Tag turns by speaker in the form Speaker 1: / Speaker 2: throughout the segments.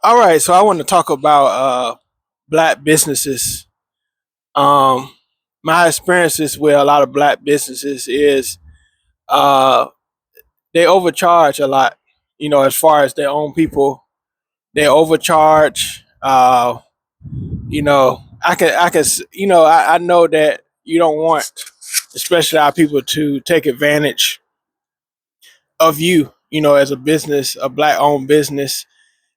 Speaker 1: All right, so I want to talk about black businesses. Um, my experiences with a lot of black businesses is uh, they overcharge a lot. As far as their own people, they overcharge. I know that you don't want, especially our people, to take advantage of you. As a business, a black-owned business,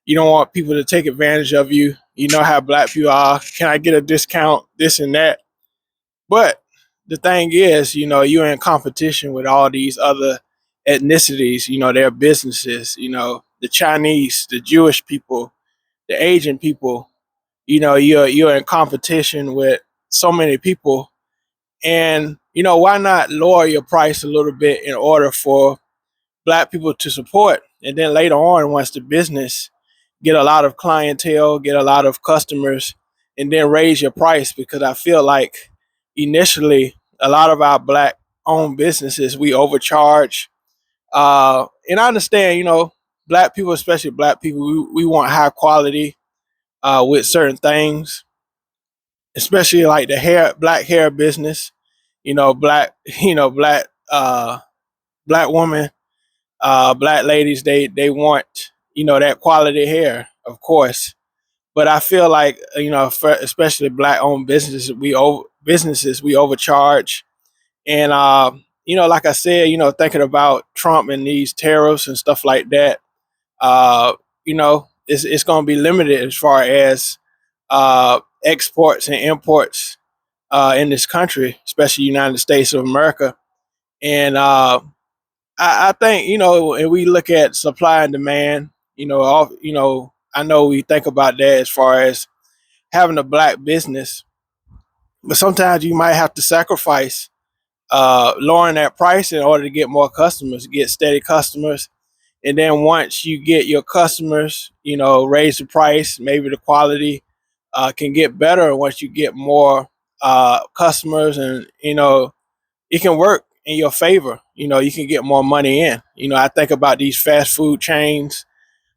Speaker 1: you don't want people to take advantage of you. You know how black people are. Can I get a discount? This and that. But the thing is, you're in competition with all these other ethnicities, their businesses, the Chinese, the Jewish people, the Asian people, you're in competition with so many people. And, why not lower your price a little bit in order for black people to support? And then later on, once the business get a lot of clientele, get a lot of customers, and then raise your price. Because I feel like initially a lot of our black owned businesses we overcharge. And I understand, black people, especially black people, we want high quality with certain things, especially like the black hair business. Black, black women, black ladies, they want that quality hair, of course. But I feel like for especially black owned businesses we overcharge, and like I said, thinking about Trump and these tariffs and stuff like that, it's going to be limited as far as exports and imports in this country, especially United States of America, and I think and we look at supply and demand. I know we think about that as far as having a black business, but sometimes you might have to sacrifice lowering that price in order to get more customers, get steady customers. And then once you get your customers, raise the price, maybe the quality can get better once you get more customers, and it can work in your favor. You can get more money in. I think about these fast food chains,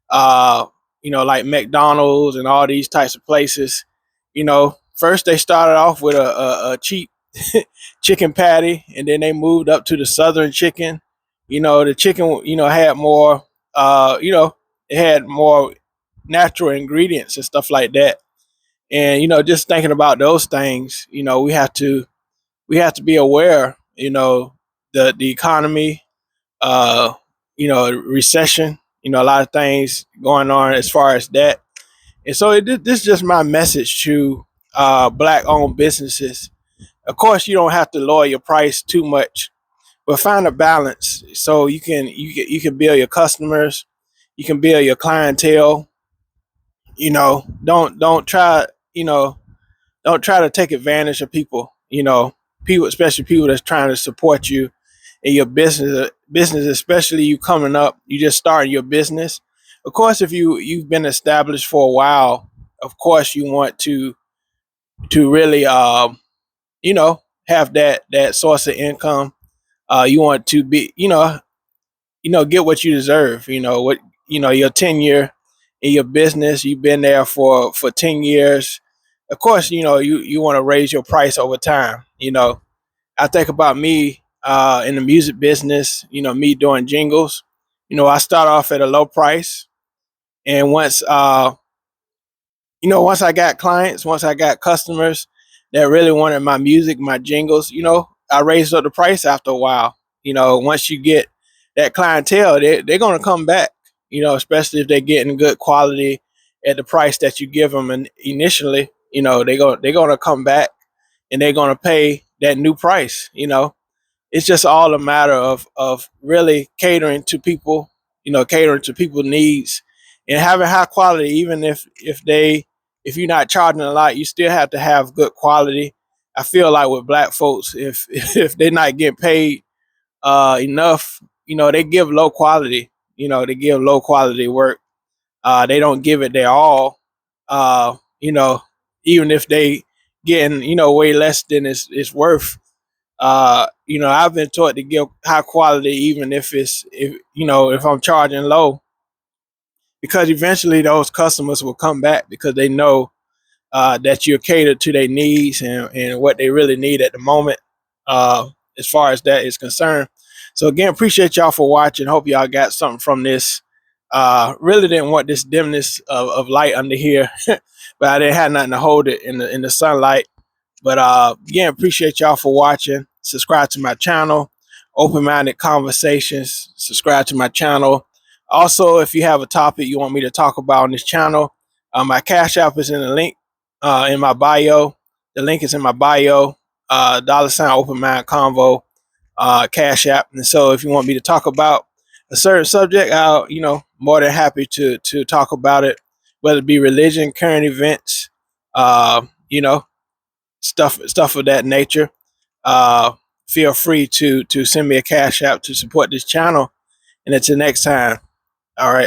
Speaker 1: uh, like McDonald's and all these types of places. First they started off with a cheap chicken patty, and then they moved up to the Southern chicken. The chicken, had more, it had more natural ingredients and stuff like that. And just thinking about those things, we have to be aware. The economy, uh, recession. A lot of things going on as far as that. And so this is just my message to black-owned businesses. Of course, you don't have to lower your price too much, but find a balance so you can build your customers, you can build your clientele. Don't try don't try to take advantage of people. People, especially people that's trying to support you in your business, especially you coming up, you just starting your business. Of course, if you've been established for a while, of course you want to really have that source of income. You want to be get what you deserve. What your tenure in your business, you've been there for 10 years. Of course, you want to raise your price over time. I think about me in the music business, me doing jingles. I start off at a low price, and once I got clients, once I got customers that really wanted my music, my jingles, I raised up the price after a while. Once you get that clientele, they're going to come back, especially if they're getting good quality at the price that you give them. And initially, they're going to come back and they're going to pay that new price. It's just all a matter of really catering to people, catering to people's needs and having high quality. Even if you're not charging a lot, you still have to have good quality. I feel like with black folks, if if they're not getting paid enough, they give low quality. They give low quality work. They don't give it their all. Uh, you know, even if they getting way less than it's worth. I've been taught to give high quality, even if if I'm charging low. because eventually those customers will come back because they know that you're catered to their needs and what they really need at the moment, uh, as far as that is concerned. So again, appreciate y'all for watching. Hope y'all got something from this. Really didn't want this dimness of light under here, but I didn't have nothing to hold it in the sunlight. But again, appreciate y'all for watching. Subscribe to my channel, Open-Minded Conversations. Subscribe to my channel. Also, if you have a topic you want me to talk about on this channel, my Cash App is in the link in my bio. The link is in my bio. $ Open Mind Convo, Cash App. And so, if you want me to talk about a certain subject, I'll more than happy to talk about it, whether it be religion, current events, you know, stuff of that nature. Uh, Feel free to send me a Cash App to support this channel. And until next time, all right.